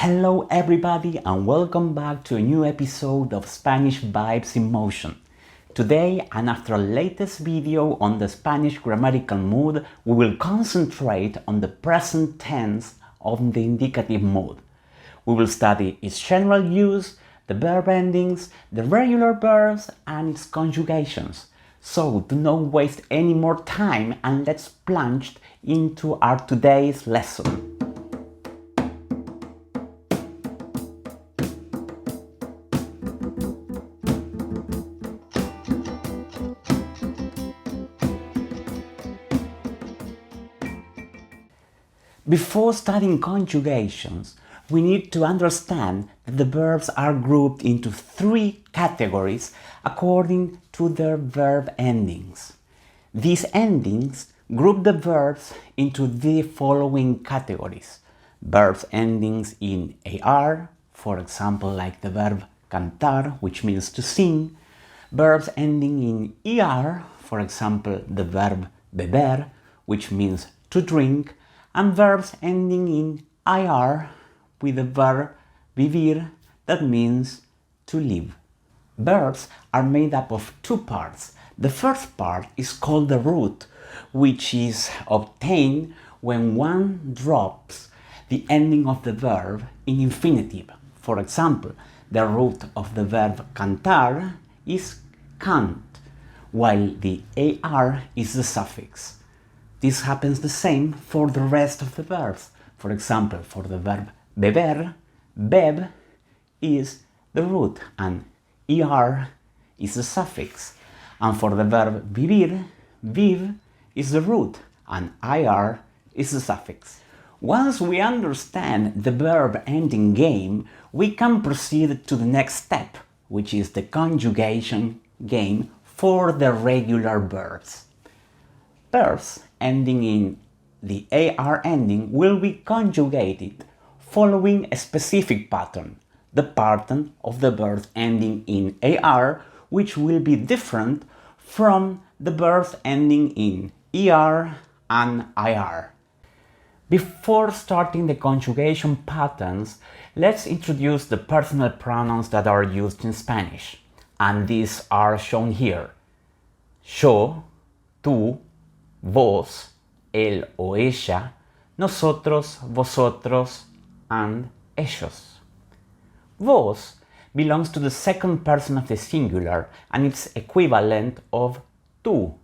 Hello everybody and welcome back to a new episode of Spanish Vibes in Motion. Today, and after our latest video on the Spanish grammatical mood, we will concentrate on the present tense of the indicative mood. We will study its general use, the verb endings, the regular verbs and its conjugations. So do not waste any more time and let's plunge into our today's lesson. Before studying conjugations, we need to understand that the verbs are grouped into three categories according to their verb endings. These endings group the verbs into the following categories. Verbs endings in AR, for example, like the verb cantar, which means to sing. Verbs ending in ER, for example, the verb beber, which means to drink. And verbs ending in IR with the verb vivir, that means to live. Verbs are made up of two parts. The first part is called the root, which is obtained when one drops the ending of the verb in infinitive. For example, the root of the verb cantar is cant, while the AR is the suffix. This happens the same for the rest of the verbs. For example, for the verb beber, beb is the root and ER is the suffix. And for the verb vivir, viv is the root and IR is the suffix. Once we understand the verb ending game, we can proceed to the next step, which is the conjugation game for the regular verbs. Verbs ending in the AR ending will be conjugated following a specific pattern, the pattern of the verbs ending in AR, which will be different from the verbs ending in ER and IR. Before starting the conjugation patterns, let's introduce the personal pronouns that are used in Spanish, and these are shown here. Yo, tú, vos, él o ella, nosotros, vosotros, and ellos. Vos belongs to the second person of the singular and its equivalent of tú.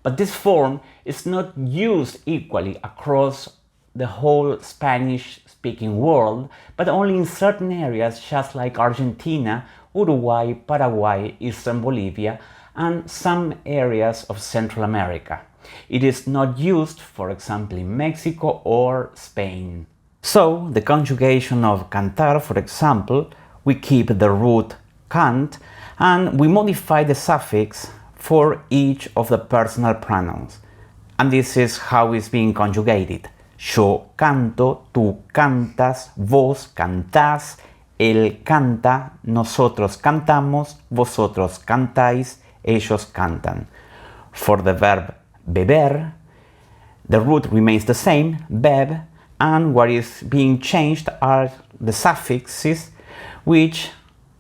But this form is not used equally across the whole Spanish-speaking world, but only in certain areas just like Argentina, Uruguay, Paraguay, Eastern Bolivia, and some areas of Central America. It is not used, for example, in Mexico or Spain. So, the conjugation of cantar, for example, we keep the root cant and we modify the suffix for each of the personal pronouns. And this is how it's being conjugated. Yo canto, tú cantas, vos cantás, él canta, nosotros cantamos, vosotros cantáis, ellos cantan. For the verb beber, the root remains the same, beb, and what is being changed are the suffixes, which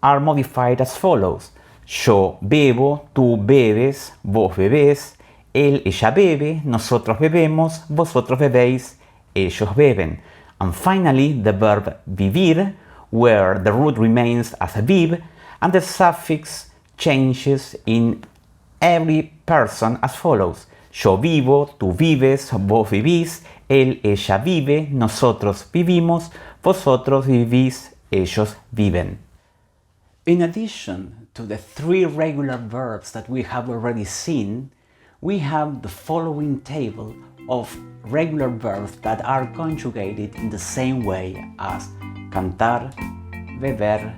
are modified as follows. Yo bebo, tú bebes, vos bebés, él, ella bebe, nosotros bebemos, vosotros bebéis, ellos beben. And finally, the verb vivir, where the root remains as a viv, and the suffix changes in every person as follows. Yo vivo, tú vives, vos vivís, él, ella vive, nosotros vivimos, vosotros vivís, ellos viven. In addition to the three regular verbs that we have already seen, we have the following table of regular verbs that are conjugated in the same way as cantar, beber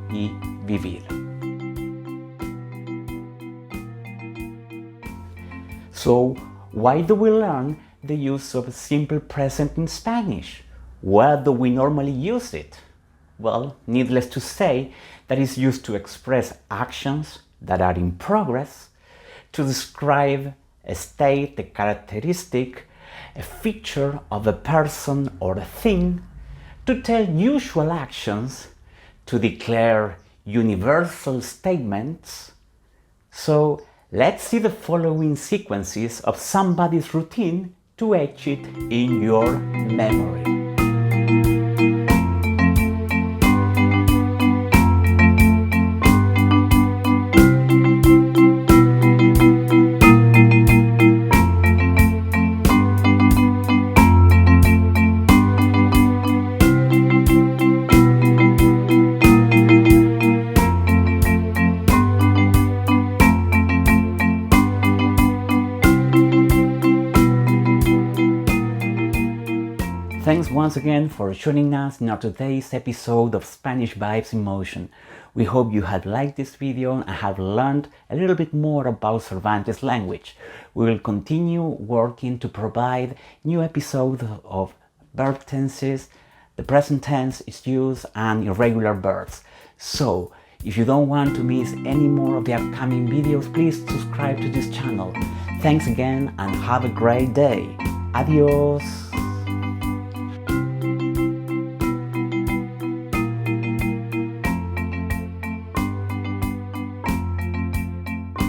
y vivir. So, why do we learn the use of simple present in Spanish? Where do we normally use it? Well, needless to say, that is used to express actions that are in progress, to describe a state, a characteristic, a feature of a person or a thing, to tell usual actions, to declare universal statements. So let's see the following sequences of somebody's routine to etch it in your memory. Thanks once again for joining us in our today's episode of Spanish Vibes in Motion. We hope you have liked this video and have learned a little bit more about Cervantes language. We will continue working to provide new episodes of verb tenses, the present tense, its use, and irregular verbs. So, if you don't want to miss any more of the upcoming videos, please subscribe to this channel. Thanks again and have a great day. Adios!